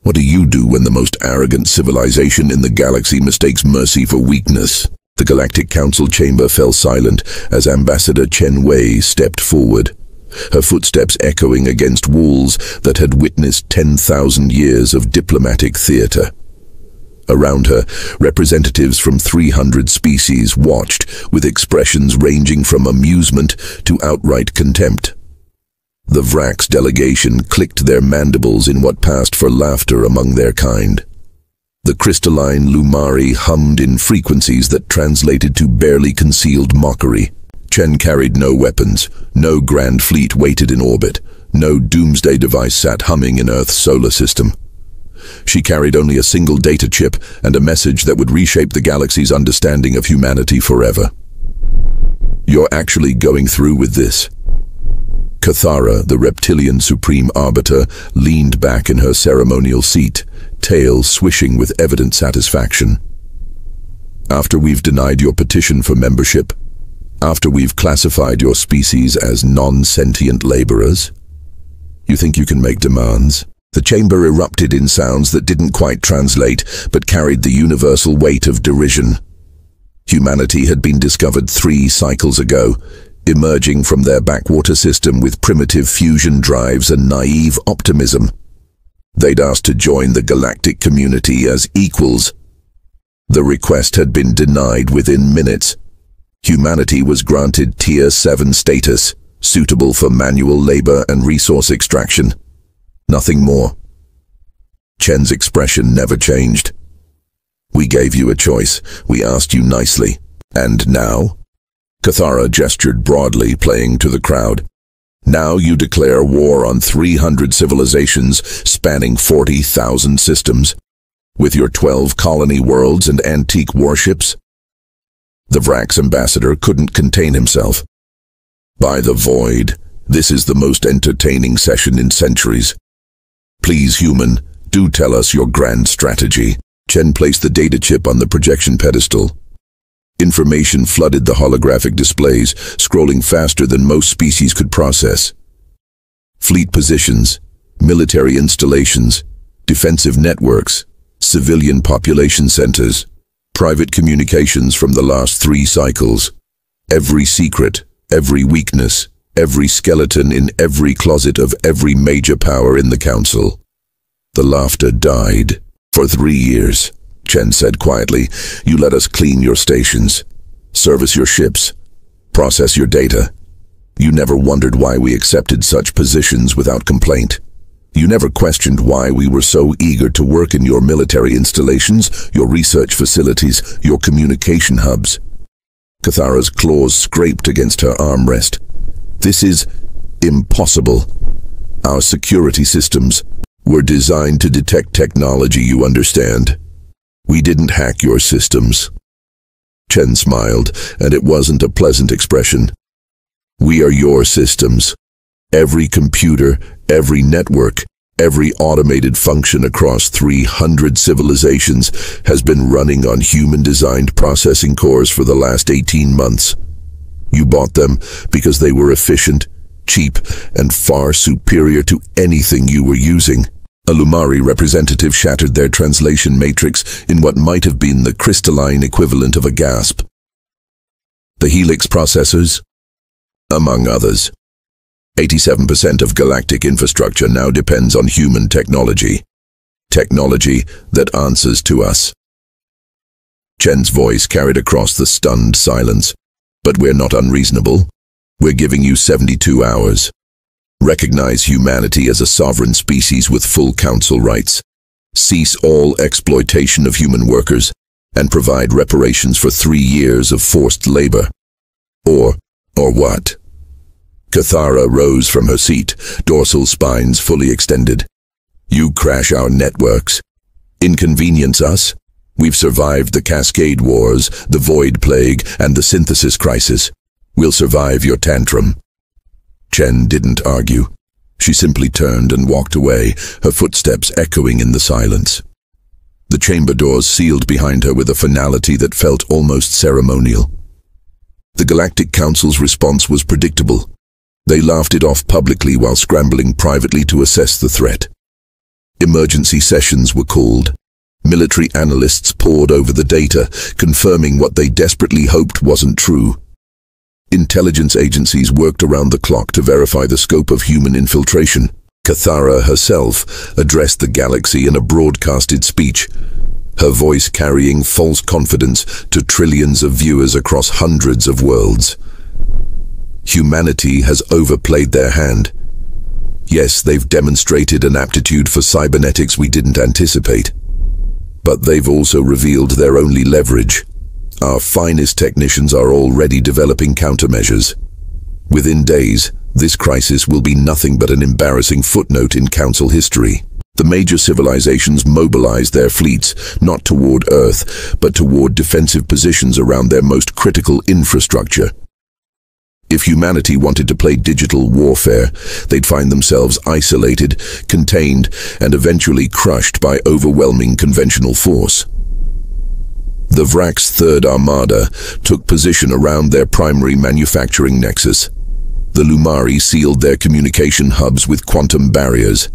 What do you do when the most arrogant civilization in the galaxy mistakes mercy for weakness? The Galactic Council chamber fell silent as Ambassador Chen Wei stepped forward, her footsteps echoing against walls that had witnessed 10,000 years of diplomatic theater. Around her, representatives from 300 species watched, with expressions ranging from amusement to outright contempt. The Vrax delegation clicked their mandibles in what passed for laughter among their kind. The crystalline Lumari hummed in frequencies that translated to barely concealed mockery. Chen carried no weapons, no grand fleet waited in orbit, no doomsday device sat humming in Earth's solar system. She carried only a single data chip and a message that would reshape the galaxy's understanding of humanity forever. You're actually going through with this. Cathara, the reptilian supreme arbiter, leaned back in her ceremonial seat, tail swishing with evident satisfaction. After we've denied your petition for membership, after we've classified your species as non-sentient laborers, you think you can make demands? The chamber erupted in sounds that didn't quite translate, but carried the universal weight of derision. Humanity had been discovered 3 cycles ago, emerging from their backwater system with primitive fusion drives and naive optimism. They'd asked to join the galactic community as equals. The request had been denied within minutes. Humanity was granted Tier 7 status, suitable for manual labor and resource extraction. Nothing more. Chen's expression never changed. We gave you a choice. We asked you nicely. And now? Cathara gestured broadly, playing to the crowd. Now you declare war on 300 civilizations spanning 40,000 systems, with your 12 colony worlds and antique warships? The Vrax ambassador couldn't contain himself. By the void, this is the most entertaining session in centuries. Please, human, do tell us your grand strategy. Chen placed the data chip on the projection pedestal. Information flooded the holographic displays, scrolling faster than most species could process. Fleet positions, military installations, defensive networks, civilian population centers, private communications from the last 3 cycles. Every secret, every weakness, every skeleton in every closet of every major power in the council. The laughter died. For 3 years, Chen said quietly, you let us clean your stations, service your ships, process your data. You never wondered why we accepted such positions without complaint. You never questioned why we were so eager to work in your military installations, your research facilities, your communication hubs. Cathara's claws scraped against her armrest. This is impossible. Our security systems were designed to detect technology, you understand. We didn't hack your systems. Chen smiled, and it wasn't a pleasant expression. We are your systems. Every computer, every network, every automated function across 300 civilizations has been running on human-designed processing cores for the last 18 months. You bought them because they were efficient, cheap, and far superior to anything you were using. A Lumari representative shattered their translation matrix in what might have been the crystalline equivalent of a gasp. The Helix processors? Among others. 87% of galactic infrastructure now depends on human technology. Technology that answers to us. Chen's voice carried across the stunned silence. But we're not unreasonable. We're giving you 72 hours. Recognize humanity as a sovereign species with full council rights. Cease all exploitation of human workers and provide reparations for 3 years of forced labor. Or what? Cathara rose from her seat, dorsal spines fully extended. You crash our networks. Inconvenience us. We've survived the Cascade Wars, the Void Plague, and the Synthesis Crisis. We'll survive your tantrum. Chen didn't argue. She simply turned and walked away, her footsteps echoing in the silence. The chamber doors sealed behind her with a finality that felt almost ceremonial. The Galactic Council's response was predictable. They laughed it off publicly while scrambling privately to assess the threat. Emergency sessions were called. Military analysts pored over the data, confirming what they desperately hoped wasn't true. Intelligence agencies worked around the clock to verify the scope of human infiltration. Cathara herself addressed the galaxy in a broadcasted speech, her voice carrying false confidence to trillions of viewers across hundreds of worlds. Humanity has overplayed their hand. Yes, they've demonstrated an aptitude for cybernetics we didn't anticipate. But they've also revealed their only leverage. Our finest technicians are already developing countermeasures. Within days, this crisis will be nothing but an embarrassing footnote in Council history. The major civilizations mobilized their fleets, not toward Earth, but toward defensive positions around their most critical infrastructure. If humanity wanted to play digital warfare, they'd find themselves isolated, contained, and eventually crushed by overwhelming conventional force. The Vrak's Third Armada took position around their primary manufacturing nexus. The Lumari sealed their communication hubs with quantum barriers.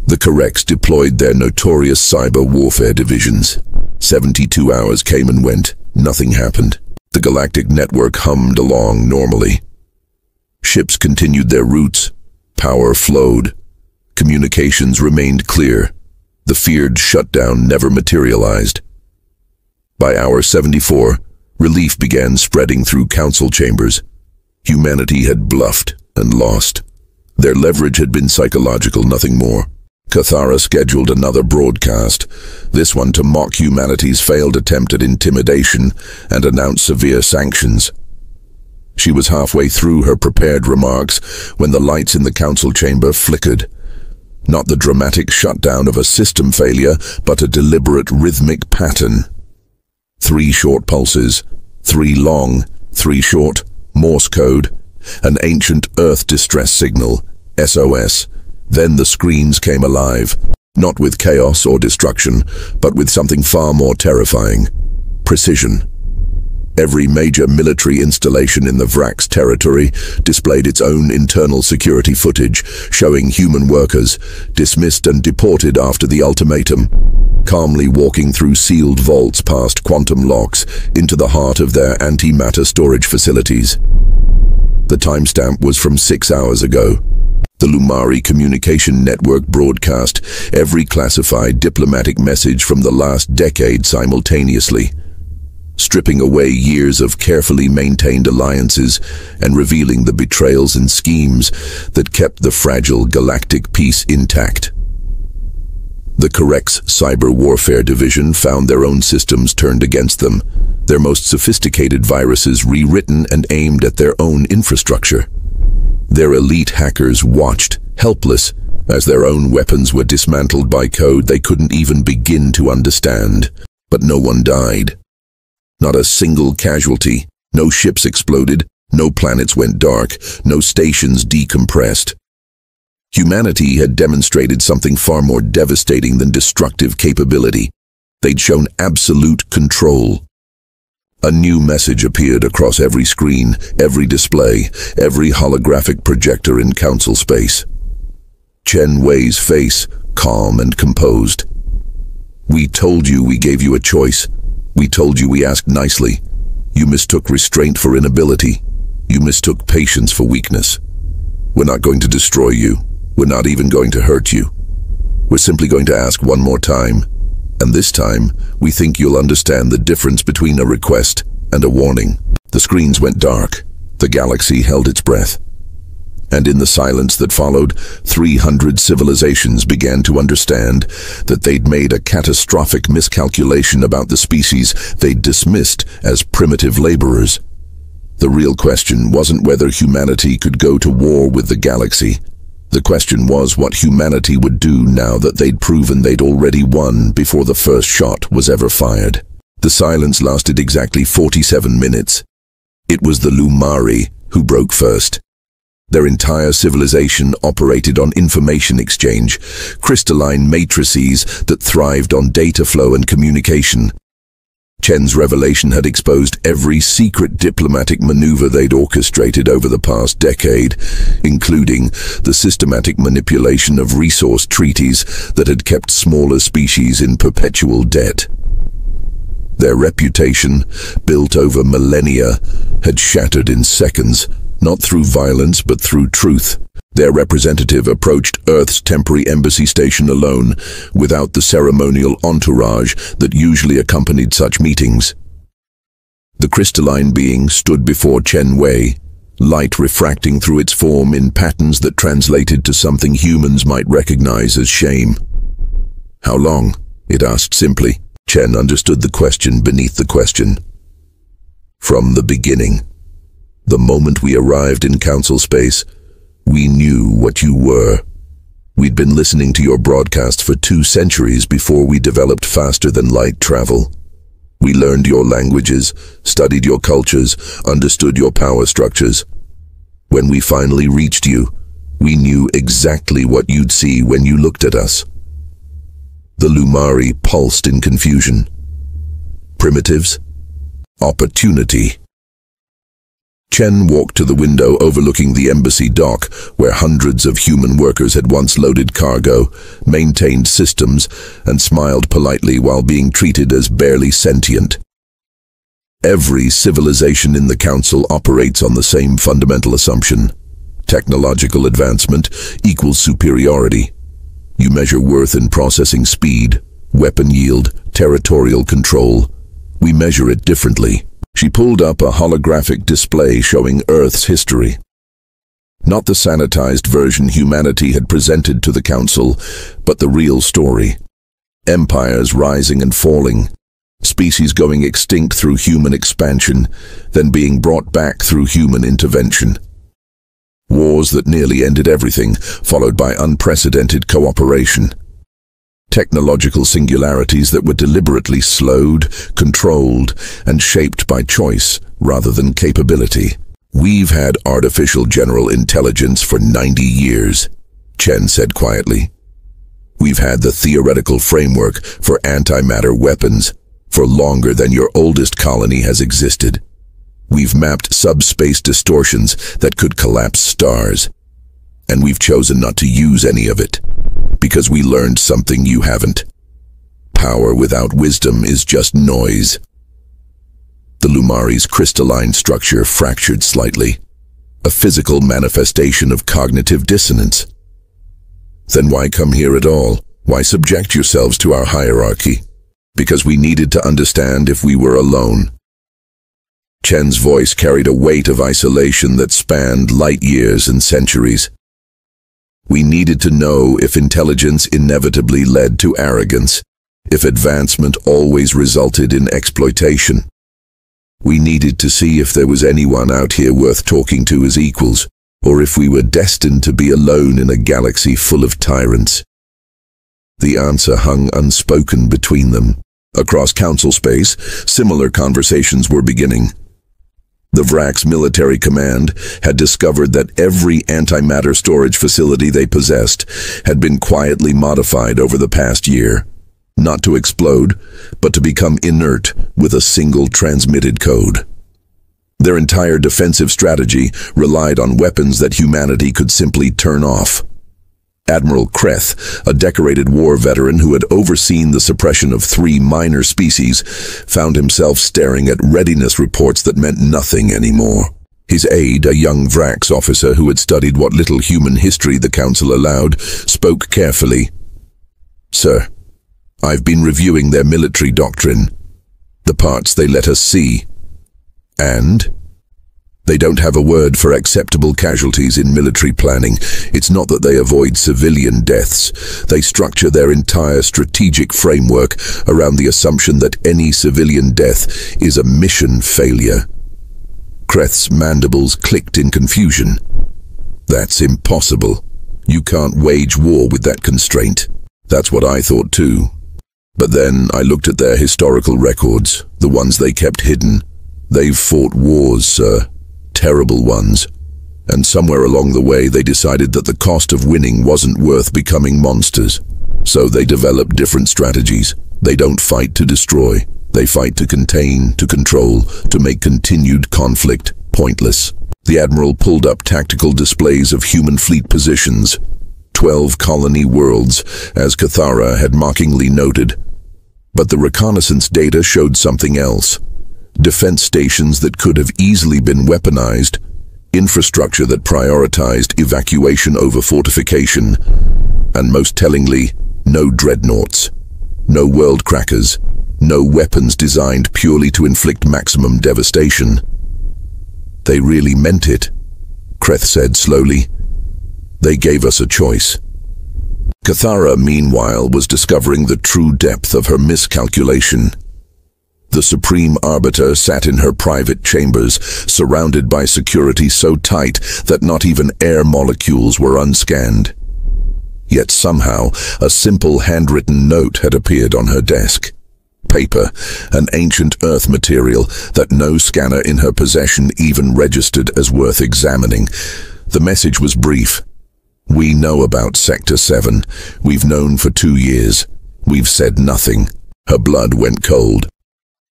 The Correx deployed their notorious cyber warfare divisions. 72 hours came and went. Nothing happened. The galactic network hummed along normally. Ships continued their routes. Power flowed. Communications remained clear. The feared shutdown never materialized. By hour 74, relief began spreading through council chambers. Humanity had bluffed and lost. Their leverage had been psychological, nothing more. Cathara scheduled another broadcast, this one to mock humanity's failed attempt at intimidation and announce severe sanctions. She was halfway through her prepared remarks when the lights in the council chamber flickered. Not the dramatic shutdown of a system failure, but a deliberate rhythmic pattern. 3 short pulses, 3 long, 3 short, Morse code, an ancient Earth distress signal, SOS. Then the screens came alive, not with chaos or destruction, but with something far more terrifying: precision. Every major military installation in the Vrak's territory displayed its own internal security footage, showing human workers, dismissed and deported after the ultimatum, calmly walking through sealed vaults past quantum locks into the heart of their antimatter storage facilities. The timestamp was from 6 hours ago. The Lumari communication network broadcast every classified diplomatic message from the last decade simultaneously, stripping away years of carefully maintained alliances and revealing the betrayals and schemes that kept the fragile galactic peace intact. The Correx Cyber Warfare Division found their own systems turned against them, their most sophisticated viruses rewritten and aimed at their own infrastructure. Their elite hackers watched, helpless, as their own weapons were dismantled by code they couldn't even begin to understand. But no one died. Not a single casualty. No ships exploded, no planets went dark, no stations decompressed. Humanity had demonstrated something far more devastating than destructive capability. They'd shown absolute control. A new message appeared across every screen, every display, every holographic projector in council space. Chen Wei's face, calm and composed. "We told you we gave you a choice. We told you we asked nicely. You mistook restraint for inability. You mistook patience for weakness. We're not going to destroy you. We're not even going to hurt you. We're simply going to ask one more time. And this time, we think you'll understand the difference between a request and a warning." The screens went dark. The galaxy held its breath. And in the silence that followed, 300 civilizations began to understand that they'd made a catastrophic miscalculation about the species they'd dismissed as primitive laborers. The real question wasn't whether humanity could go to war with the galaxy. The question was what humanity would do now that they'd proven they'd already won before the first shot was ever fired. The silence lasted exactly 47 minutes. It was the Lumari who broke first. Their entire civilization operated on information exchange, crystalline matrices that thrived on data flow and communication. Chen's revelation had exposed every secret diplomatic maneuver they'd orchestrated over the past decade, including the systematic manipulation of resource treaties that had kept smaller species in perpetual debt. Their reputation, built over millennia, had shattered in seconds, not through violence but through truth. Their representative approached Earth's temporary embassy station alone, without the ceremonial entourage that usually accompanied such meetings. The crystalline being stood before Chen Wei, light refracting through its form in patterns that translated to something humans might recognize as shame. "How long?" it asked simply. Chen understood the question beneath the question. "From the beginning. The moment we arrived in Council space, we knew what you were. We'd been listening to your broadcasts for 2 centuries before we developed faster-than-light travel. We learned your languages, studied your cultures, understood your power structures. When we finally reached you, we knew exactly what you'd see when you looked at us." The Lumari pulsed in confusion. Primitives? Opportunity. Chen walked to the window overlooking the embassy dock, where hundreds of human workers had once loaded cargo, maintained systems, and smiled politely while being treated as barely sentient. Every civilization in the Council operates on the same fundamental assumption. Technological advancement equals superiority. You measure worth in processing speed, weapon yield, territorial control. We measure it differently. She pulled up a holographic display showing Earth's history. Not the sanitized version humanity had presented to the Council, but the real story. Empires rising and falling, species going extinct through human expansion, then being brought back through human intervention. Wars that nearly ended everything, followed by unprecedented cooperation. Technological singularities that were deliberately slowed, controlled, and shaped by choice rather than capability. "We've had artificial general intelligence for 90 years, Chen said quietly. "We've had the theoretical framework for antimatter weapons for longer than your oldest colony has existed. We've mapped subspace distortions that could collapse stars. And we've chosen not to use any of it, because we learned something you haven't. Power without wisdom is just noise." The Lumari's crystalline structure fractured slightly, a physical manifestation of cognitive dissonance. "Then why come here at all? Why subject yourselves to our hierarchy?" "Because we needed to understand if we were alone." Chen's voice carried a weight of isolation that spanned light years and centuries. "We needed to know if intelligence inevitably led to arrogance, if advancement always resulted in exploitation. We needed to see if there was anyone out here worth talking to as equals, or if we were destined to be alone in a galaxy full of tyrants." The answer hung unspoken between them. Across Council space, similar conversations were beginning. The Vrak's military command had discovered that every antimatter storage facility they possessed had been quietly modified over the past year, not to explode, but to become inert with a single transmitted code. Their entire defensive strategy relied on weapons that humanity could simply turn off. Admiral Kreth, a decorated war veteran who had overseen the suppression of 3 minor species, found himself staring at readiness reports that meant nothing anymore. His aide, a young Vrax officer who had studied what little human history the Council allowed, spoke carefully. "Sir, I've been reviewing their military doctrine, the parts they let us see. And they don't have a word for acceptable casualties in military planning. It's not that they avoid civilian deaths. They structure their entire strategic framework around the assumption that any civilian death is a mission failure." Kreth's mandibles clicked in confusion. "That's impossible. You can't wage war with that constraint." "That's what I thought too. But then I looked at their historical records, the ones they kept hidden. They've fought wars, sir. Terrible ones. And somewhere along the way they decided that the cost of winning wasn't worth becoming monsters. So they developed different strategies. They don't fight to destroy. They fight to contain, to control, to make continued conflict pointless. The Admiral pulled up tactical displays of human fleet positions. 12 colony worlds, as Cathara had mockingly noted. But the reconnaissance data showed something else. Defense stations that could have easily been weaponized, infrastructure that prioritized evacuation over fortification, and most tellingly, no dreadnoughts, no world crackers, no weapons designed purely to inflict maximum devastation. They really meant it, Kreth said slowly. They gave us a choice. Cathara, meanwhile, was discovering the true depth of her miscalculation. The Supreme Arbiter sat in her private chambers, surrounded by security so tight that not even air molecules were unscanned. Yet somehow, a simple handwritten note had appeared on her desk. Paper, an ancient Earth material that no scanner in her possession even registered as worth examining. The message was brief. We know about Sector 7. We've known for 2 years. We've said nothing. Her blood went cold.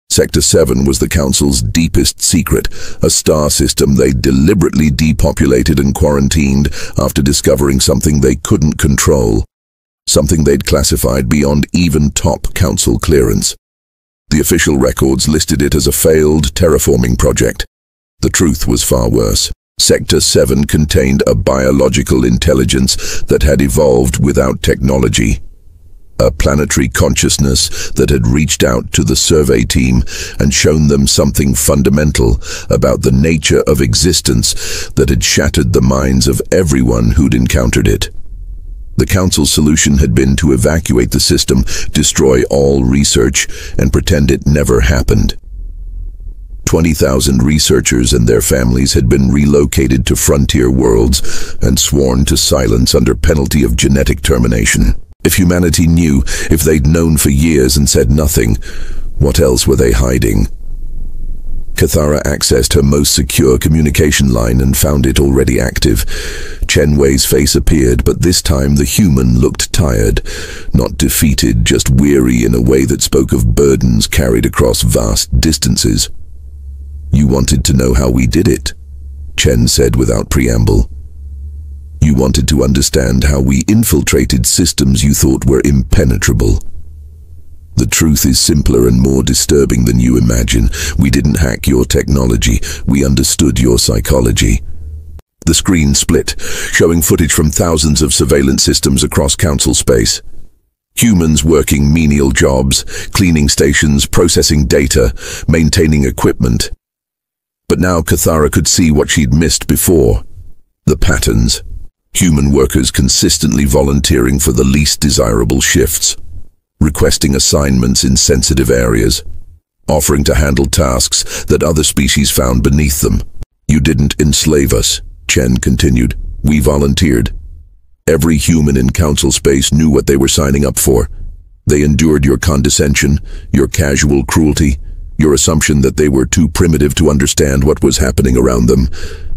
Sector 7 was the Council's deepest secret, a star system they deliberately depopulated and quarantined after discovering something they couldn't control, something they'd classified beyond even top Council clearance. The official records listed it as a failed terraforming project. The truth was far worse. Sector 7 contained a biological intelligence that had evolved without technology. A planetary consciousness that had reached out to the survey team and shown them something fundamental about the nature of existence that had shattered the minds of everyone who'd encountered it. The Council's solution had been to evacuate the system, destroy all research, and pretend it never happened. 20,000 researchers and their families had been relocated to frontier worlds and sworn to silence under penalty of genetic termination. If humanity knew, if they'd known for years and said nothing, what else were they hiding? Cathara accessed her most secure communication line and found it already active. Chen Wei's face appeared, but this time the human looked tired, not defeated, just weary in a way that spoke of burdens carried across vast distances. You wanted to know how we did it, Chen said without preamble. You wanted to understand how we infiltrated systems you thought were impenetrable. The truth is simpler and more disturbing than you imagine. We didn't hack your technology, we understood your psychology. The screen split, showing footage from thousands of surveillance systems across Council space. Humans working menial jobs, cleaning stations, processing data, maintaining equipment. But now Cathara could see what she'd missed before. The patterns. Human workers consistently volunteering for the least desirable shifts, requesting assignments in sensitive areas, offering to handle tasks that other species found beneath them. You didn't enslave us, Chen continued. We volunteered. Every human in Council space knew what they were signing up for. They endured your condescension, your casual cruelty, your assumption that they were too primitive to understand what was happening around them.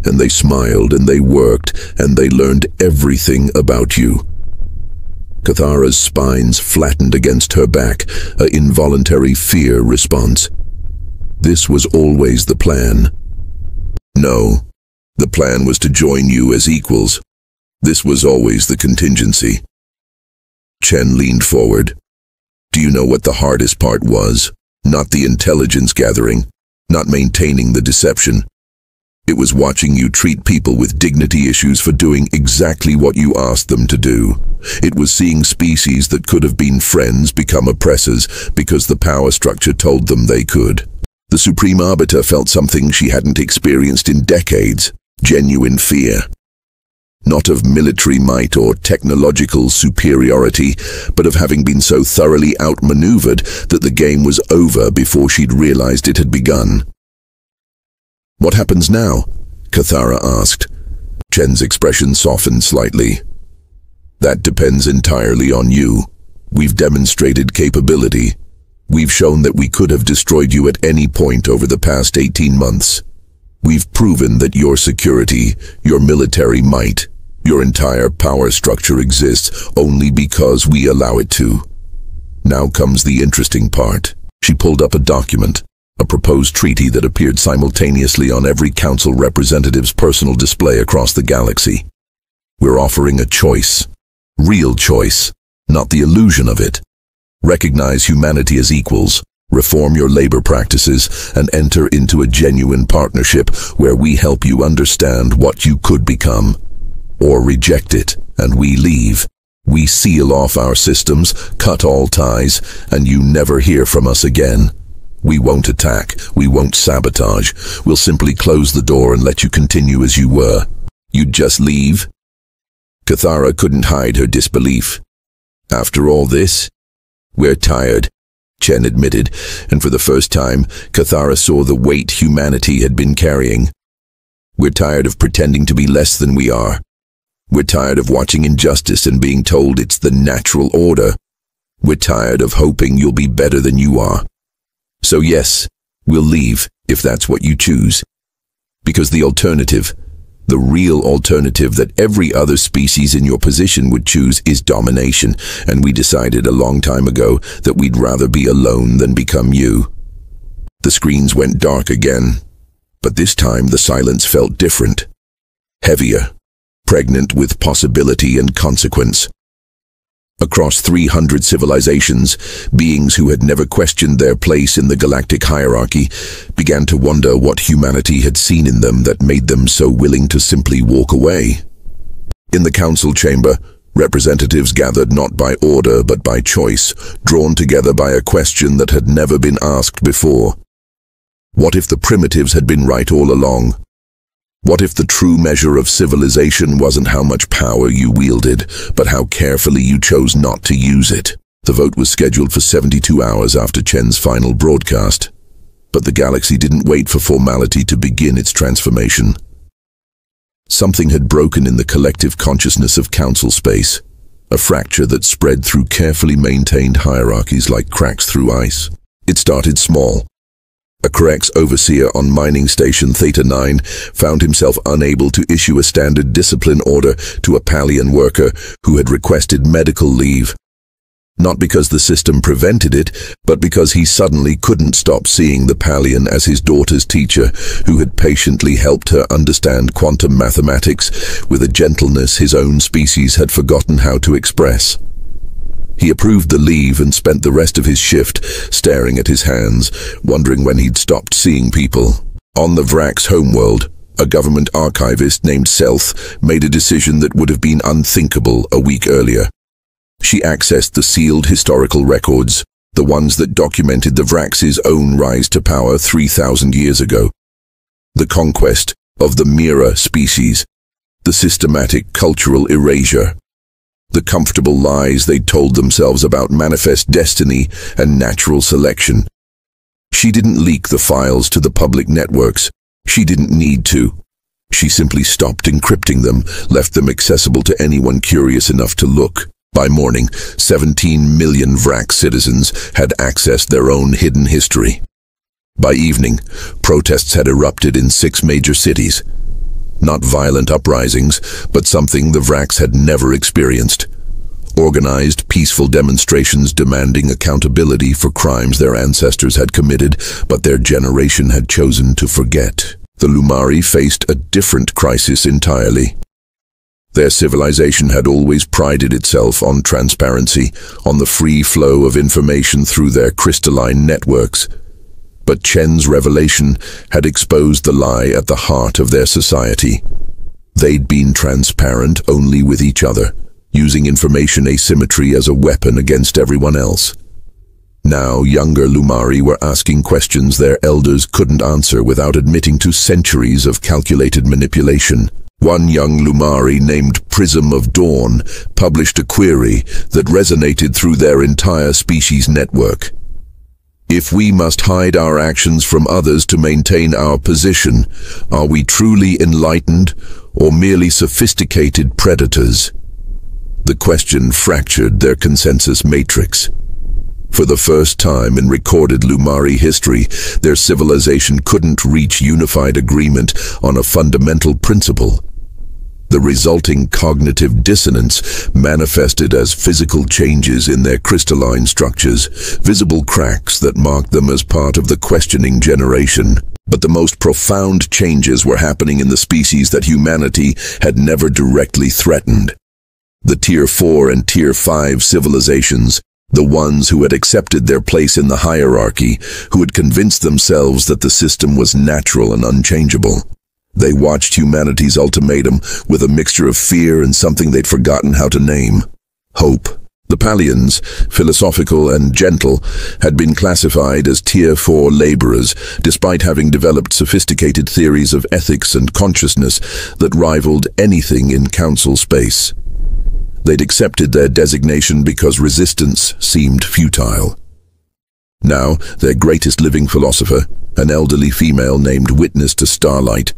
And they smiled, and they worked, and they learned everything about you. Cathara's spines flattened against her back, an involuntary fear response. This was always the plan. No, the plan was to join you as equals. This was always the contingency. Chen leaned forward. Do you know what the hardest part was? Not the intelligence gathering, not maintaining the deception. It was watching you treat people with dignity issues for doing exactly what you asked them to do. It was seeing species that could have been friends become oppressors because the power structure told them they could. The Supreme Arbiter felt something she hadn't experienced in decades, genuine fear. Not of military might or technological superiority, but of having been so thoroughly outmaneuvered that the game was over before she'd realized it had begun. What happens now? Cathara asked. Chen's expression softened slightly. That depends entirely on you. We've demonstrated capability. We've shown that we could have destroyed you at any point over the past 18 months. We've proven that your security, your military might, your entire power structure exists only because we allow it to. Now comes the interesting part. She pulled up a document, a proposed treaty that appeared simultaneously on every council representative's personal display across the galaxy. We're offering a choice. Real choice, not the illusion of it. Recognize humanity as equals, reform your labor practices, and enter into a genuine partnership where we help you understand what you could become. Or reject it, and we leave. We seal off our systems, cut all ties, and you never hear from us again. We won't attack, we won't sabotage. We'll simply close the door and let you continue as you were. You'd just leave? Cathara couldn't hide her disbelief. After all this? We're tired, Chen admitted, and for the first time, Cathara saw the weight humanity had been carrying. We're tired of pretending to be less than we are. We're tired of watching injustice and being told it's the natural order. We're tired of hoping you'll be better than you are. So yes, we'll leave if that's what you choose. Because the alternative, the real alternative that every other species in your position would choose is domination, and we decided a long time ago that we'd rather be alone than become you. The screens went dark again, but this time the silence felt different, heavier, pregnant with possibility and consequence. Across 300 civilizations, beings who had never questioned their place in the galactic hierarchy began to wonder what humanity had seen in them that made them so willing to simply walk away. In the council chamber, representatives gathered not by order but by choice, drawn together by a question that had never been asked before. What if the primitives had been right all along? What if the true measure of civilization wasn't how much power you wielded, but how carefully you chose not to use it? The vote was scheduled for 72 hours after Chen's final broadcast, but the galaxy didn't wait for formality to begin its transformation. Something had broken in the collective consciousness of council space, a fracture that spread through carefully maintained hierarchies like cracks through ice. It started small. A Correx overseer on mining station Theta 9 found himself unable to issue a standard discipline order to a Palian worker who had requested medical leave. Not because the system prevented it, but because he suddenly couldn't stop seeing the Palian as his daughter's teacher, who had patiently helped her understand quantum mathematics with a gentleness his own species had forgotten how to express. He approved the leave and spent the rest of his shift staring at his hands, wondering when he'd stopped seeing people. On the Vrak's homeworld, a government archivist named Selth made a decision that would have been unthinkable a week earlier. She accessed the sealed historical records, the ones that documented the Vrax's own rise to power 3,000 years ago. The conquest of the Mira species, the systematic cultural erasure, the comfortable lies they told themselves about manifest destiny and natural selection. She didn't leak the files to the public networks. She didn't need to. She simply stopped encrypting them, left them accessible to anyone curious enough to look. By morning, 17 million Vrak citizens had accessed their own hidden history. By evening, protests had erupted in 6 major cities. Not violent uprisings, but something the Vraks had never experienced. Organized, peaceful demonstrations demanding accountability for crimes their ancestors had committed, but their generation had chosen to forget. The Lumari faced a different crisis entirely. Their civilization had always prided itself on transparency, on the free flow of information through their crystalline networks. But Chen's revelation had exposed the lie at the heart of their society. They'd been transparent only with each other, using information asymmetry as a weapon against everyone else. Now younger Lumari were asking questions their elders couldn't answer without admitting to centuries of calculated manipulation. One young Lumari named Prism of Dawn published a query that resonated through their entire species network. If we must hide our actions from others to maintain our position, are we truly enlightened or merely sophisticated predators? The question fractured their consensus matrix. For the first time in recorded Lumari history, their civilization couldn't reach unified agreement on a fundamental principle. The resulting cognitive dissonance manifested as physical changes in their crystalline structures, visible cracks that marked them as part of the questioning generation. But the most profound changes were happening in the species that humanity had never directly threatened. The Tier 4 and Tier 5 civilizations, the ones who had accepted their place in the hierarchy, who had convinced themselves that the system was natural and unchangeable. They watched humanity's ultimatum with a mixture of fear and something they'd forgotten how to name: hope. The Palians, philosophical and gentle, had been classified as Tier 4 laborers, despite having developed sophisticated theories of ethics and consciousness that rivaled anything in council space. They'd accepted their designation because resistance seemed futile. Now, their greatest living philosopher, an elderly female named Witness to Starlight,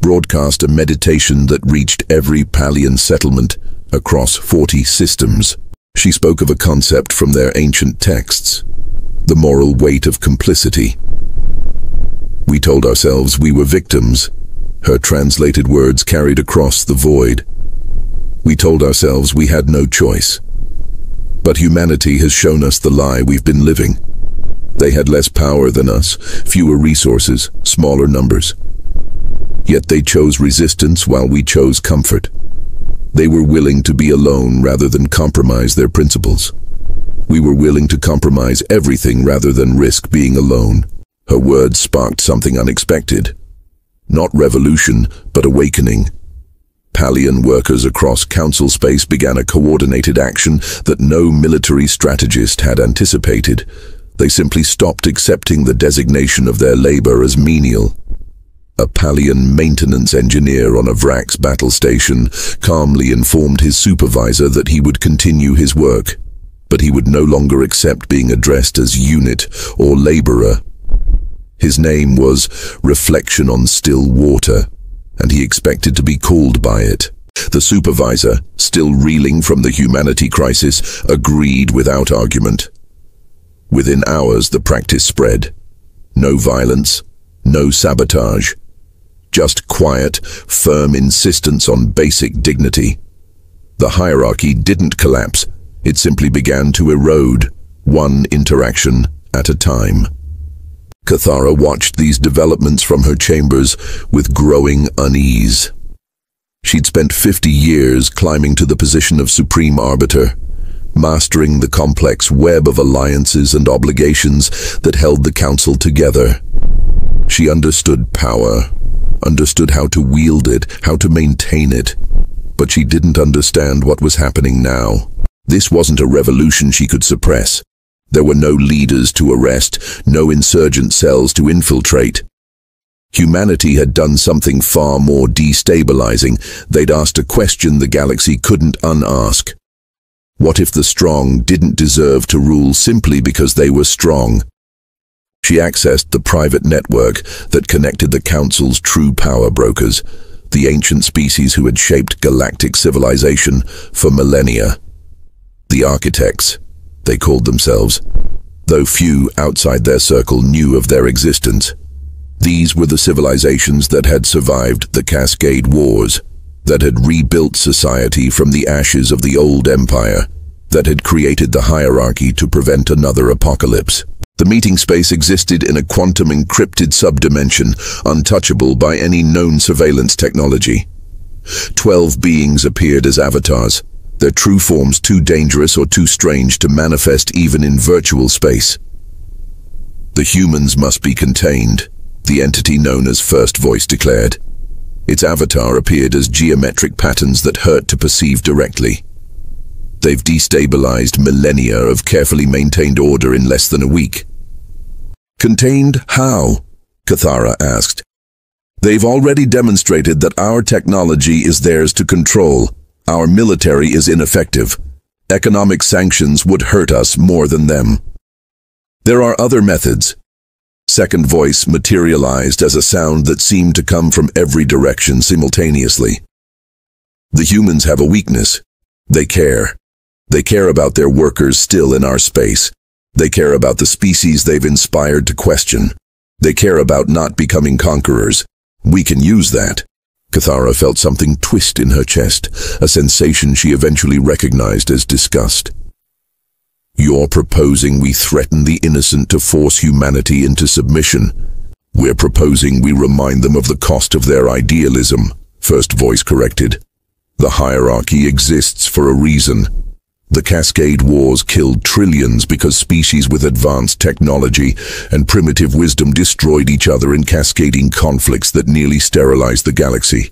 broadcast a meditation that reached every Palian settlement across 40 systems. She spoke of a concept from their ancient texts: the moral weight of complicity. We told ourselves we were victims. Her translated words carried across the void. We told ourselves we had no choice. But humanity has shown us the lie we've been living. They had less power than us, fewer resources, smaller numbers. Yet they chose resistance while we chose comfort. They were willing to be alone rather than compromise their principles. We were willing to compromise everything rather than risk being alone. Her words sparked something unexpected. Not revolution, but awakening. Palian workers across council space began a coordinated action that no military strategist had anticipated. They simply stopped accepting the designation of their labor as menial. A Palian maintenance engineer on a Vrax battle station calmly informed his supervisor that he would continue his work, but he would no longer accept being addressed as unit or laborer. His name was Reflection on Still Water, and he expected to be called by it. The supervisor, still reeling from the humanity crisis, agreed without argument. Within hours, the practice spread. No violence, no sabotage. Just quiet, firm insistence on basic dignity. The hierarchy didn't collapse. It simply began to erode, one interaction at a time. Cathara watched these developments from her chambers with growing unease. She'd spent 50 years climbing to the position of supreme arbiter, mastering the complex web of alliances and obligations that held the council together. She understood power, understood how to wield it, how to maintain it, but she didn't understand what was happening now. This wasn't a revolution she could suppress. There were no leaders to arrest, no insurgent cells to infiltrate. Humanity had done something far more destabilizing. They'd asked a question the galaxy couldn't unask. What if the strong didn't deserve to rule simply because they were strong? She accessed the private network that connected the Council's true power brokers, the ancient species who had shaped galactic civilization for millennia. The architects, they called themselves, though few outside their circle knew of their existence. These were the civilizations that had survived the Cascade Wars, that had rebuilt society from the ashes of the old empire, that had created the hierarchy to prevent another apocalypse. The meeting space existed in a quantum-encrypted subdimension, untouchable by any known surveillance technology. 12 beings appeared as avatars, their true forms too dangerous or too strange to manifest even in virtual space. The humans must be contained, the entity known as First Voice declared. Its avatar appeared as geometric patterns that hurt to perceive directly. They've destabilized millennia of carefully maintained order in less than a week. Contained how? Cathara asked. They've already demonstrated that our technology is theirs to control. Our military is ineffective. Economic sanctions would hurt us more than them. There are other methods. Second Voice materialized as a sound that seemed to come from every direction simultaneously. The humans have a weakness. They care. They care about their workers still in our space. They care about the species they've inspired to question. They care about not becoming conquerors. We can use that. Cathara felt something twist in her chest, a sensation she eventually recognized as disgust. "You're proposing we threaten the innocent to force humanity into submission. We're proposing we remind them of the cost of their idealism," First Voice corrected. "The hierarchy exists for a reason. The Cascade Wars killed trillions because species with advanced technology and primitive wisdom destroyed each other in cascading conflicts that nearly sterilized the galaxy.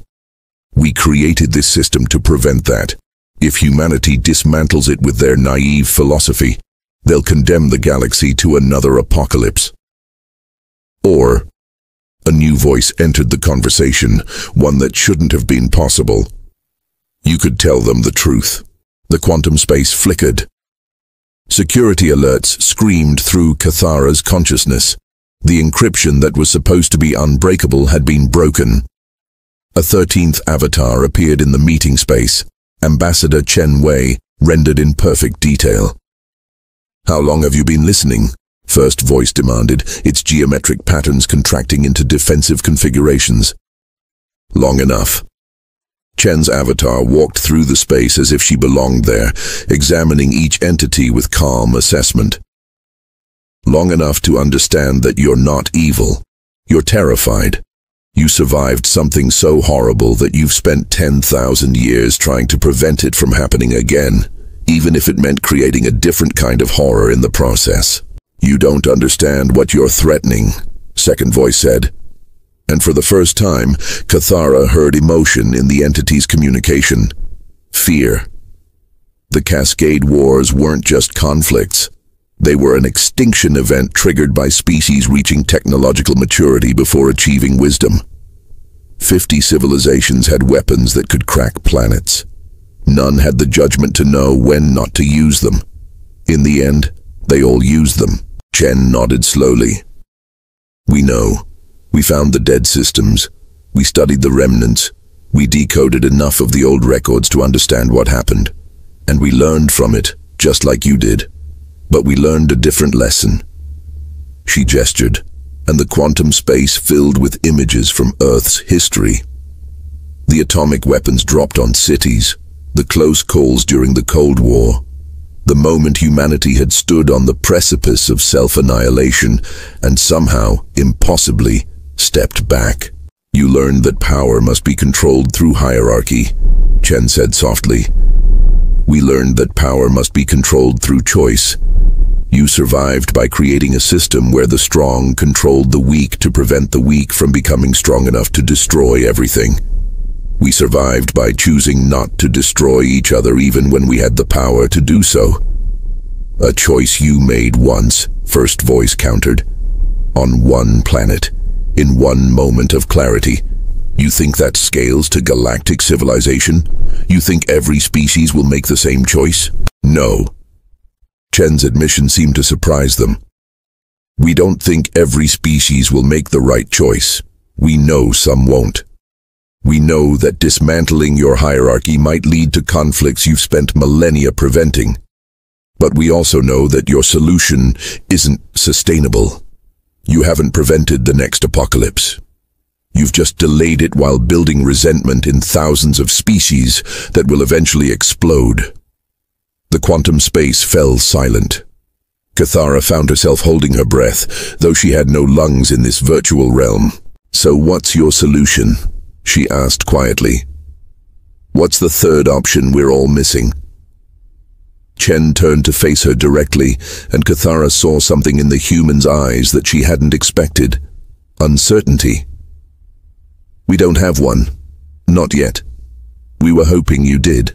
We created this system to prevent that. If humanity dismantles it with their naive philosophy, they'll condemn the galaxy to another apocalypse." Or, a new voice entered the conversation, one that shouldn't have been possible. "You could tell them the truth." The quantum space flickered. Security alerts screamed through Cathara's consciousness. The encryption that was supposed to be unbreakable had been broken. A 13th avatar appeared in the meeting space, Ambassador Chen Wei, rendered in perfect detail. "How long have you been listening?" First Voice demanded, its geometric patterns contracting into defensive configurations. "Long enough." Chen's avatar walked through the space as if she belonged there, examining each entity with calm assessment. "Long enough to understand that you're not evil. You're terrified. You survived something so horrible that you've spent 10,000 years trying to prevent it from happening again, even if it meant creating a different kind of horror in the process. You don't understand what you're threatening," Second Voice said. And for the first time, Cathara heard emotion in the entity's communication. Fear. The Cascade Wars weren't just conflicts. They were an extinction event triggered by species reaching technological maturity before achieving wisdom. 50 civilizations had weapons that could crack planets. None had the judgment to know when not to use them. In the end, they all used them. Chen nodded slowly. "We know. We found the dead systems. We studied the remnants. We decoded enough of the old records to understand what happened. And we learned from it, just like you did. But we learned a different lesson." She gestured, and the quantum space filled with images from Earth's history. The atomic weapons dropped on cities, the close calls during the Cold War, the moment humanity had stood on the precipice of self-annihilation and somehow, impossibly, stepped back. "You learned that power must be controlled through hierarchy," Chen said softly. "We learned that power must be controlled through choice. You survived by creating a system where the strong controlled the weak to prevent the weak from becoming strong enough to destroy everything. We survived by choosing not to destroy each other even when we had the power to do so." "A choice you made once," First Voice countered. "On one planet, in one moment of clarity. You think that scales to galactic civilization? You think every species will make the same choice? No." Chen's admission seemed to surprise them. "We don't think every species will make the right choice. We know some won't. We know that dismantling your hierarchy might lead to conflicts you've spent millennia preventing. But we also know that your solution isn't sustainable. You haven't prevented the next apocalypse. You've just delayed it while building resentment in thousands of species that will eventually explode." The quantum space fell silent. Cathara found herself holding her breath, though she had no lungs in this virtual realm. "So what's your solution?" she asked quietly. "What's the third option we're all missing?" Chen turned to face her directly, and Cathara saw something in the human's eyes that she hadn't expected. Uncertainty. "We don't have one. Not yet. We were hoping you did.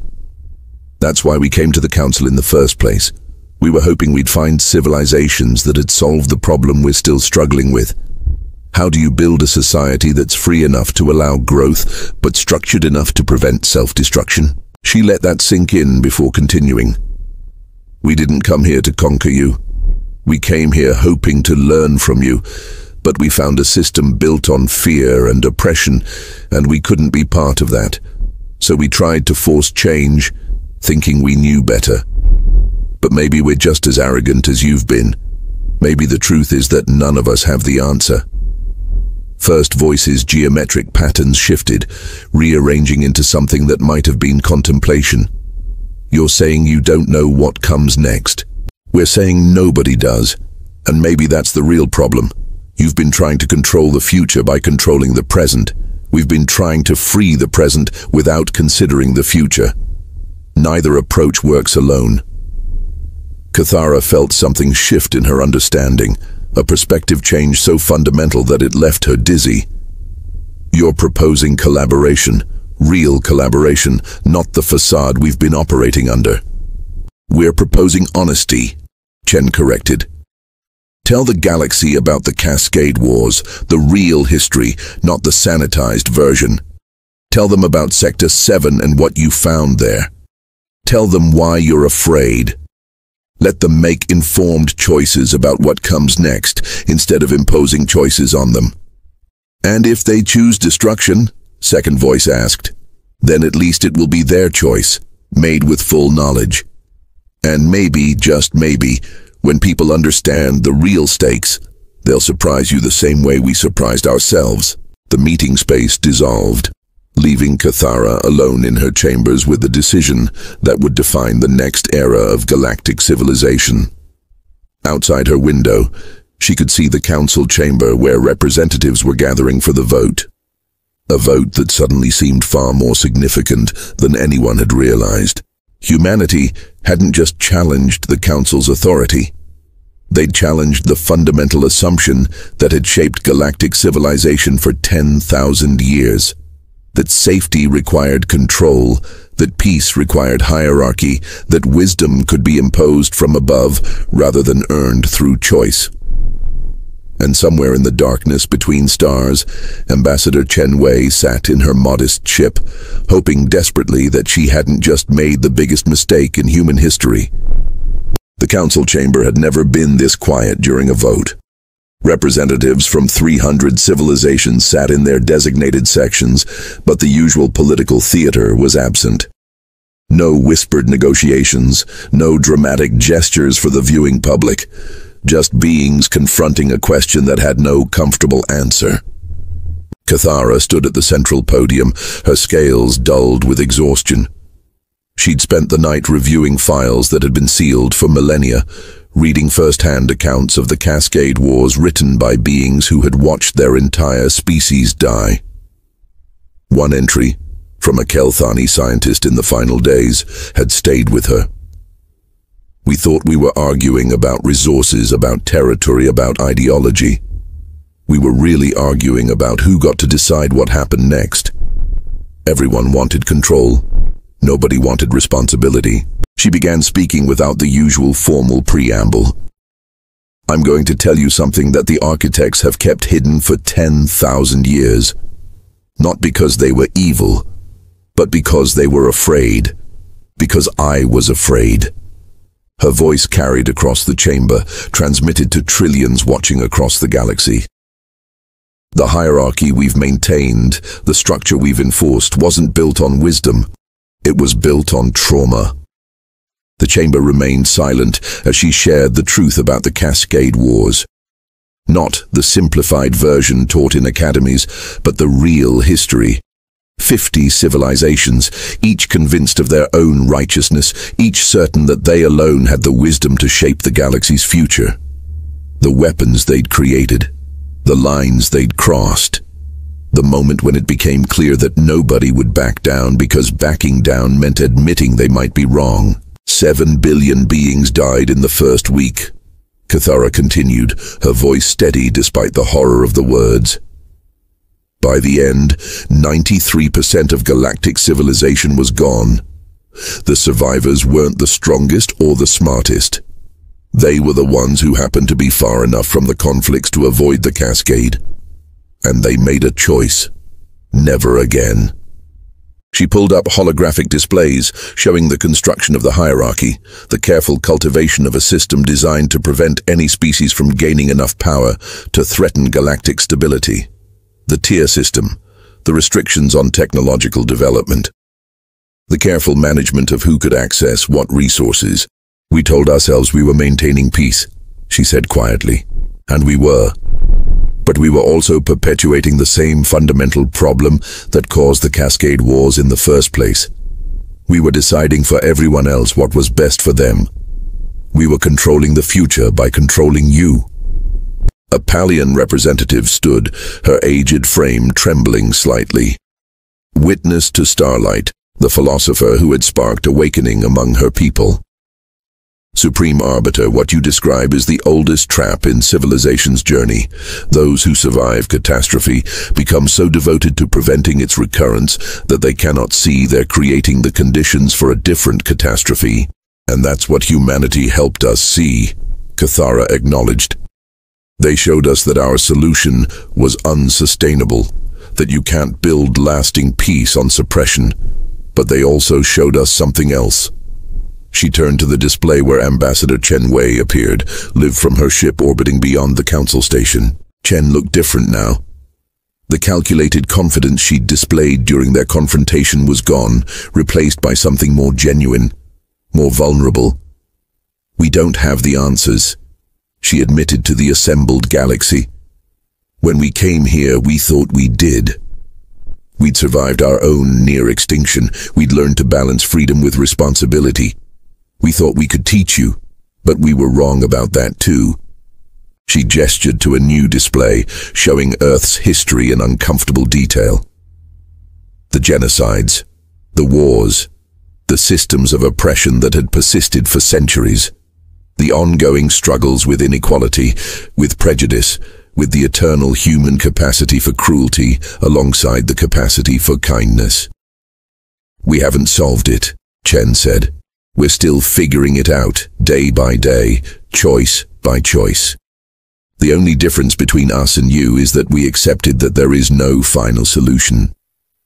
That's why we came to the Council in the first place. We were hoping we'd find civilizations that had solved the problem we're still struggling with. How do you build a society that's free enough to allow growth, but structured enough to prevent self-destruction?" She let that sink in before continuing. "We didn't come here to conquer you. We came here hoping to learn from you, but we found a system built on fear and oppression, and we couldn't be part of that. So we tried to force change, thinking we knew better. But maybe we're just as arrogant as you've been. Maybe the truth is that none of us have the answer." First Voice's geometric patterns shifted, rearranging into something that might have been contemplation. You're saying you don't know what comes next. We're saying nobody does, and maybe that's the real problem. You've been trying to control the future by controlling the present. We've been trying to free the present without considering the future. Neither approach works alone. Cathara felt something shift in her understanding, a perspective change so fundamental that it left her dizzy. You're proposing collaboration, real collaboration, not the facade we've been operating under. We're proposing honesty, Chen corrected. Tell the galaxy about the Cascade Wars, the real history, not the sanitized version. Tell them about Sector 7 and what you found there. Tell them why you're afraid. Let them make informed choices about what comes next, instead of imposing choices on them. And if they choose destruction, Second Voice asked, then at least it will be their choice, made with full knowledge. And maybe, just maybe, when people understand the real stakes, they'll surprise you the same way we surprised ourselves. The meeting space dissolved, leaving Cathara alone in her chambers with the decision that would define the next era of galactic civilization. Outside her window, she could see the council chamber where representatives were gathering for the vote. A vote that suddenly seemed far more significant than anyone had realized. Humanity hadn't just challenged the council's authority. They'd challenged the fundamental assumption that had shaped galactic civilization for 10,000 years. That safety required control, that peace required hierarchy, that wisdom could be imposed from above rather than earned through choice. And somewhere in the darkness between stars, Ambassador Chen Wei sat in her modest ship, hoping desperately that she hadn't just made the biggest mistake in human history. The council chamber had never been this quiet during a vote. Representatives from 300 civilizations sat in their designated sections, but the usual political theater was absent. No whispered negotiations, no dramatic gestures for the viewing public, just beings confronting a question that had no comfortable answer. Cathara stood at the central podium, her scales dulled with exhaustion. She'd spent the night reviewing files that had been sealed for millennia, reading first-hand accounts of the Cascade Wars written by beings who had watched their entire species die. One entry, from a Kelthani scientist in the final days, had stayed with her. We thought we were arguing about resources, about territory, about ideology. We were really arguing about who got to decide what happened next. Everyone wanted control. Nobody wanted responsibility. She began speaking without the usual formal preamble. I'm going to tell you something that the architects have kept hidden for 10,000 years. Not because they were evil, but because they were afraid. Because I was afraid. Her voice carried across the chamber, transmitted to trillions watching across the galaxy. The hierarchy we've maintained, the structure we've enforced, wasn't built on wisdom. It was built on trauma. The chamber remained silent as she shared the truth about the Cascade Wars. Not the simplified version taught in academies, but the real history. 50 civilizations, each convinced of their own righteousness, each certain that they alone had the wisdom to shape the galaxy's future. The weapons they'd created, the lines they'd crossed. The moment when it became clear that nobody would back down because backing down meant admitting they might be wrong. 7 billion beings died in the first week. Cathara continued, her voice steady despite the horror of the words. By the end, 93% of galactic civilization was gone. The survivors weren't the strongest or the smartest. They were the ones who happened to be far enough from the conflicts to avoid the cascade. And they made a choice. Never again. She pulled up holographic displays showing the construction of the hierarchy, the careful cultivation of a system designed to prevent any species from gaining enough power to threaten galactic stability. The tier system, the restrictions on technological development, the careful management of who could access what resources. We told ourselves we were maintaining peace, she said quietly, and we were. But we were also perpetuating the same fundamental problem that caused the Cascade Wars in the first place. We were deciding for everyone else what was best for them. We were controlling the future by controlling you. A Palian representative stood, her aged frame trembling slightly. Witness to Starlight, the philosopher who had sparked awakening among her people. Supreme Arbiter, what you describe is the oldest trap in civilization's journey. Those who survive catastrophe become so devoted to preventing its recurrence that they cannot see they're creating the conditions for a different catastrophe. And that's what humanity helped us see, Cathara acknowledged. They showed us that our solution was unsustainable, that you can't build lasting peace on suppression, but they also showed us something else. She turned to the display where Ambassador Chen Wei appeared, live from her ship orbiting beyond the council station. Chen looked different now. The calculated confidence she'd displayed during their confrontation was gone, replaced by something more genuine, more vulnerable. We don't have the answers, she admitted to the assembled galaxy. When we came here, we thought we did. We'd survived our own near extinction. We'd learned to balance freedom with responsibility. We thought we could teach you, but we were wrong about that too. She gestured to a new display, showing Earth's history in uncomfortable detail. The genocides, the wars, the systems of oppression that had persisted for centuries, the ongoing struggles with inequality, with prejudice, with the eternal human capacity for cruelty alongside the capacity for kindness. We haven't solved it, Chen said. We're still figuring it out, day by day, choice by choice. The only difference between us and you is that we accepted that there is no final solution.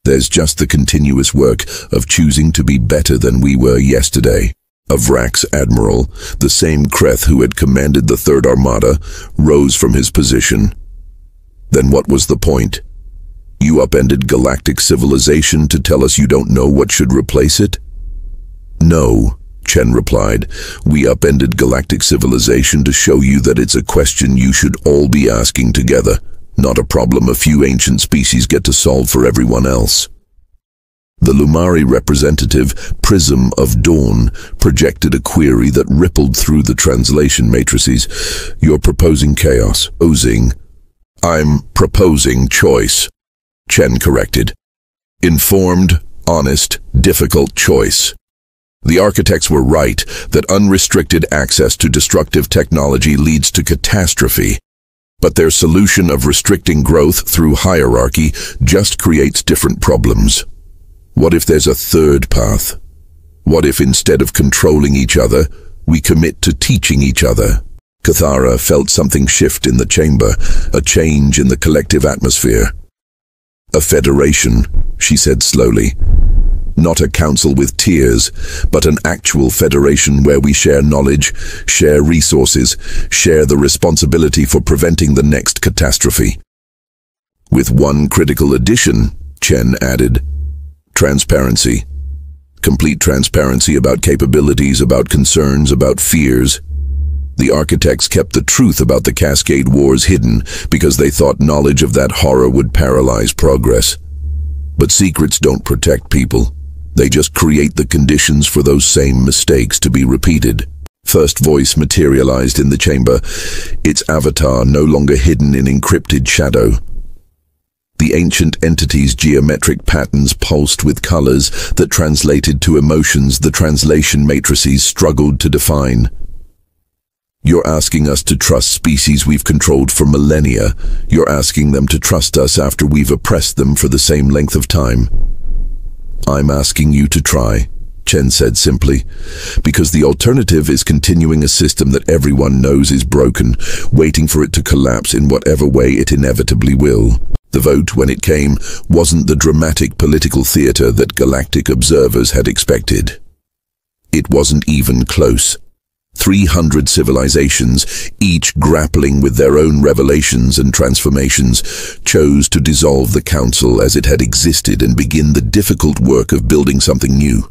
There's just the continuous work of choosing to be better than we were yesterday. A Vrax admiral, the same Kreth who had commanded the Third Armada, rose from his position. Then what was the point? You upended galactic civilization to tell us you don't know what should replace it? No, Chen replied. We upended galactic civilization to show you that it's a question you should all be asking together, not a problem a few ancient species get to solve for everyone else. The Lumari representative, Prism of Dawn, projected a query that rippled through the translation matrices. You're proposing chaos. I'm proposing choice, Chen corrected. Informed, honest, difficult choice. The architects were right that unrestricted access to destructive technology leads to catastrophe. But their solution of restricting growth through hierarchy just creates different problems. What if there's a third path? What if instead of controlling each other, we commit to teaching each other? Cathara felt something shift in the chamber, a change in the collective atmosphere. A federation, she said slowly. Not a council with tiers, but an actual federation where we share knowledge, share resources, share the responsibility for preventing the next catastrophe. With one critical addition, Chen added. Transparency. Complete transparency about capabilities, about concerns, about fears. The architects kept the truth about the Cascade Wars hidden because they thought knowledge of that horror would paralyze progress. But secrets don't protect people. They just create the conditions for those same mistakes to be repeated. First voice materialized in the chamber, its avatar no longer hidden in encrypted shadow. The ancient entity's geometric patterns pulsed with colors that translated to emotions the translation matrices struggled to define. You're asking us to trust species we've controlled for millennia. You're asking them to trust us after we've oppressed them for the same length of time. I'm asking you to try, Chen said simply, because the alternative is continuing a system that everyone knows is broken, waiting for it to collapse in whatever way it inevitably will. The vote, when it came, wasn't the dramatic political theater that galactic observers had expected. It wasn't even close. 300 civilizations, each grappling with their own revelations and transformations, chose to dissolve the council as it had existed and begin the difficult work of building something new.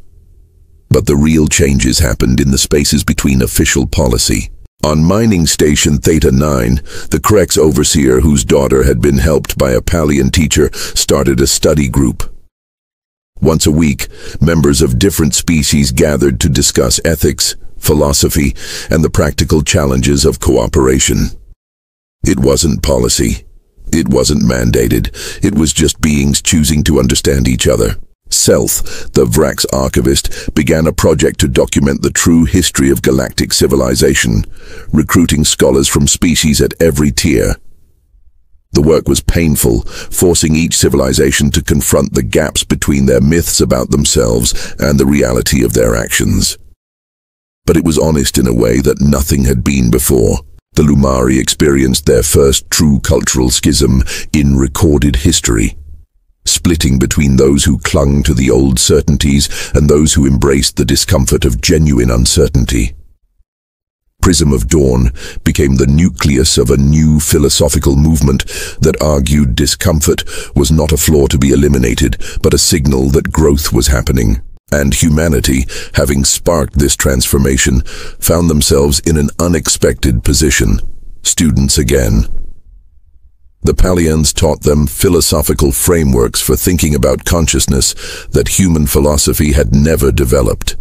But the real changes happened in the spaces between official policy. On mining station Theta 9, the Crex overseer, whose daughter had been helped by a Palian teacher, started a study group. Once a week, members of different species gathered to discuss ethics, philosophy, and the practical challenges of cooperation. It wasn't policy. It wasn't mandated. It was just beings choosing to understand each other. Selth, the Vrax archivist, began a project to document the true history of galactic civilization, recruiting scholars from species at every tier. The work was painful, forcing each civilization to confront the gaps between their myths about themselves and the reality of their actions. But it was honest in a way that nothing had been before. The Lumari experienced their first true cultural schism in recorded history, splitting between those who clung to the old certainties and those who embraced the discomfort of genuine uncertainty. Prism of Dawn became the nucleus of a new philosophical movement that argued discomfort was not a flaw to be eliminated, but a signal that growth was happening. And humanity, having sparked this transformation, found themselves in an unexpected position, students again. The Palians taught them philosophical frameworks for thinking about consciousness that human philosophy had never developed.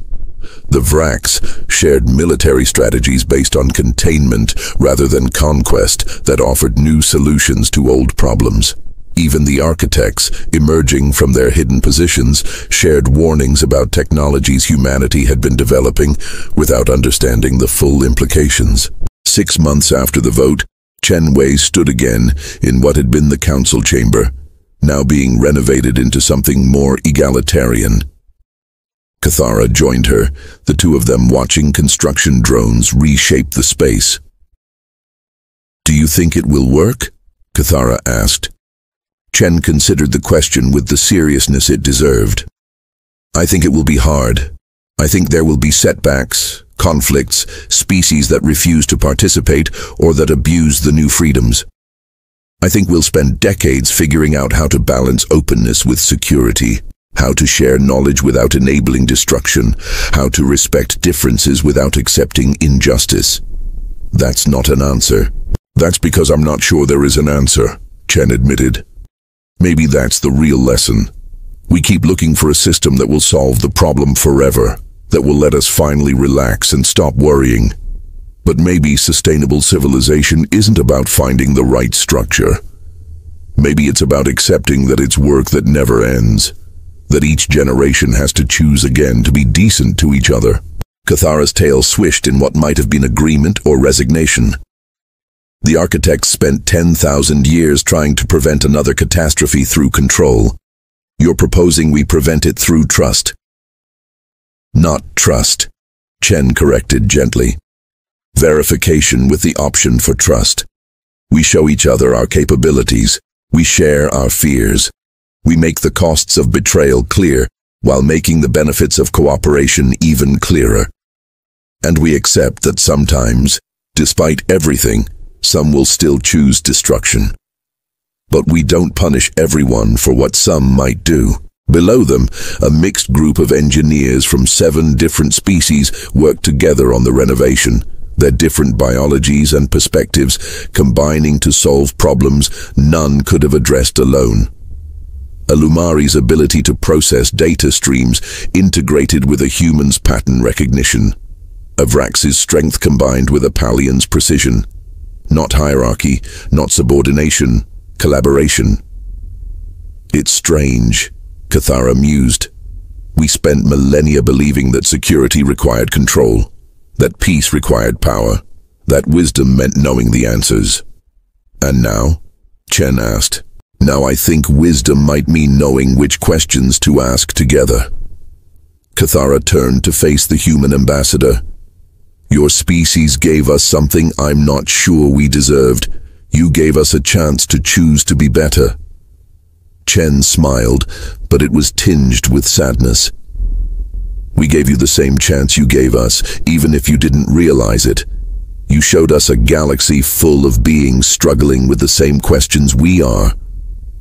The Vrax shared military strategies based on containment rather than conquest that offered new solutions to old problems. Even the architects, emerging from their hidden positions, shared warnings about technologies humanity had been developing without understanding the full implications. 6 months after the vote, Chen Wei stood again in what had been the council chamber, now being renovated into something more egalitarian. Cathara joined her, the two of them watching construction drones reshape the space. "Do you think it will work?" Cathara asked. Chen considered the question with the seriousness it deserved. "I think it will be hard. I think there will be setbacks, conflicts, species that refuse to participate or that abuse the new freedoms. I think we'll spend decades figuring out how to balance openness with security, how to share knowledge without enabling destruction, how to respect differences without accepting injustice." "That's not an answer." "That's because I'm not sure there is an answer," Chen admitted. "Maybe that's the real lesson. We keep looking for a system that will solve the problem forever, that will let us finally relax and stop worrying. But maybe sustainable civilization isn't about finding the right structure. Maybe it's about accepting that it's work that never ends, that each generation has to choose again to be decent to each other." Cathara's tail swished in what might have been agreement or resignation. The architects spent 10,000 years trying to prevent another catastrophe through control. You're proposing we prevent it through trust. "Not trust," Chen corrected gently. "Verification with the option for trust. We show each other our capabilities. We share our fears. We make the costs of betrayal clear, while making the benefits of cooperation even clearer. And we accept that sometimes, despite everything, some will still choose destruction. But we don't punish everyone for what some might do." Below them, a mixed group of engineers from 7 different species worked together on the renovation, their different biologies and perspectives combining to solve problems none could have addressed alone. A Lumari's ability to process data streams integrated with a human's pattern recognition. A Vrax's strength combined with a Palian's precision. Not hierarchy, not subordination, collaboration. "It's strange," Cathara mused. "We spent millennia believing that security required control, that peace required power, that wisdom meant knowing the answers. And now?" Chen asked. "Now I think wisdom might mean knowing which questions to ask together." Cathara turned to face the human ambassador. "Your species gave us something I'm not sure we deserved. You gave us a chance to choose to be better." Chen smiled, but it was tinged with sadness. "We gave you the same chance you gave us, even if you didn't realize it. You showed us a galaxy full of beings struggling with the same questions we are.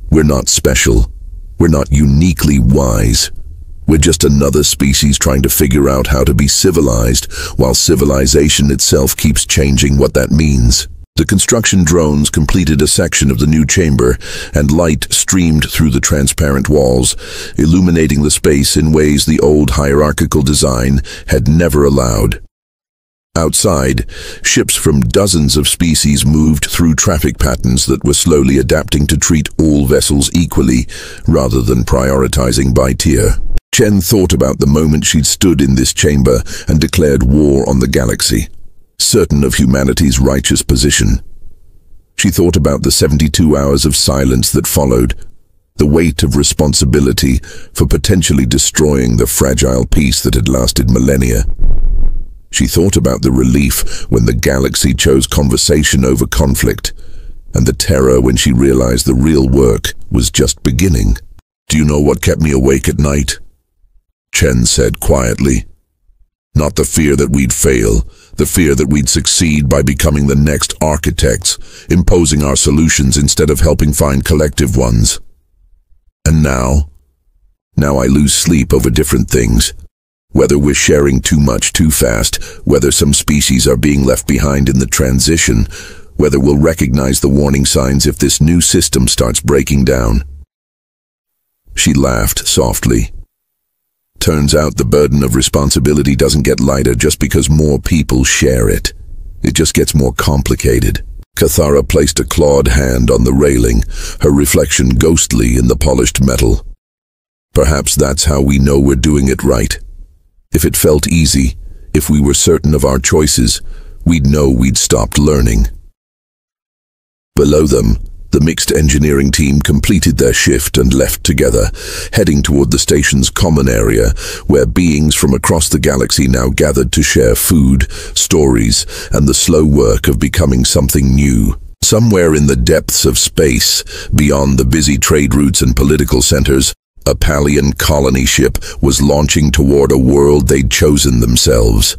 We're not special. We're not uniquely wise. We're just another species trying to figure out how to be civilized, while civilization itself keeps changing what that means. The construction drones completed a section of the new chamber, and light streamed through the transparent walls, illuminating the space in ways the old hierarchical design had never allowed. Outside, ships from dozens of species moved through traffic patterns that were slowly adapting to treat all vessels equally, rather than prioritizing by tier. Chen thought about the moment she'd stood in this chamber and declared war on the galaxy, certain of humanity's righteous position. She thought about the 72 hours of silence that followed, the weight of responsibility for potentially destroying the fragile peace that had lasted millennia. She thought about the relief when the galaxy chose conversation over conflict, and the terror when she realized the real work was just beginning. "Do you know what kept me awake at night?" Chen said quietly. "Not the fear that we'd fail, the fear that we'd succeed by becoming the next architects, imposing our solutions instead of helping find collective ones. And now I lose sleep over different things. Whether we're sharing too much too fast, whether some species are being left behind in the transition, whether we'll recognize the warning signs if this new system starts breaking down." She laughed softly. "Turns out the burden of responsibility doesn't get lighter just because more people share it. It just gets more complicated." Cathara placed a clawed hand on the railing, her reflection ghostly in the polished metal. "Perhaps that's how we know we're doing it right. If it felt easy, if we were certain of our choices, we'd know we'd stopped learning." Below them, the mixed engineering team completed their shift and left together, heading toward the station's common area, where beings from across the galaxy now gathered to share food, stories, and the slow work of becoming something new. Somewhere in the depths of space, beyond the busy trade routes and political centers, a Palian colony ship was launching toward a world they'd chosen themselves.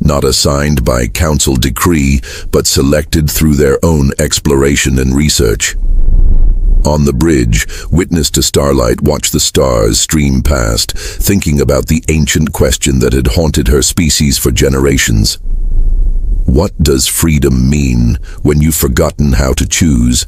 Not assigned by council decree, but selected through their own exploration and research. On the bridge, Witness to Starlight watched the stars stream past, thinking about the ancient question that had haunted her species for generations. What does freedom mean when you've forgotten how to choose?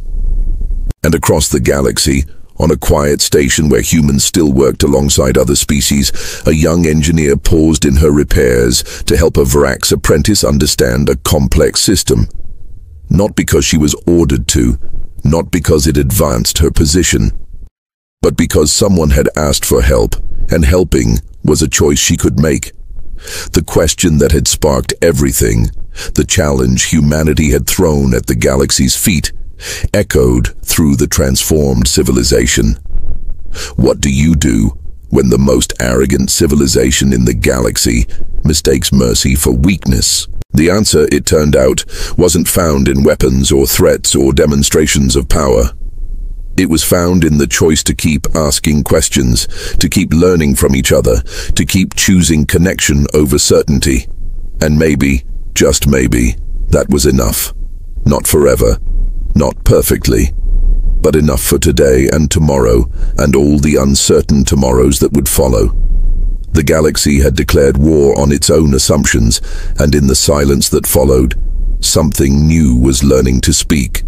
And across the galaxy, on a quiet station where humans still worked alongside other species, a young engineer paused in her repairs to help a Varax apprentice understand a complex system. Not because she was ordered to, not because it advanced her position, but because someone had asked for help, and helping was a choice she could make. The question that had sparked everything, the challenge humanity had thrown at the galaxy's feet, echoed through the transformed civilization. What do you do when the most arrogant civilization in the galaxy mistakes mercy for weakness? The answer, it turned out, wasn't found in weapons or threats or demonstrations of power. It was found in the choice to keep asking questions, to keep learning from each other, to keep choosing connection over certainty. And maybe, just maybe, that was enough. Not forever, not perfectly, but enough for today and tomorrow and all the uncertain tomorrows that would follow. The galaxy had declared war on its own assumptions, and in the silence that followed, something new was learning to speak.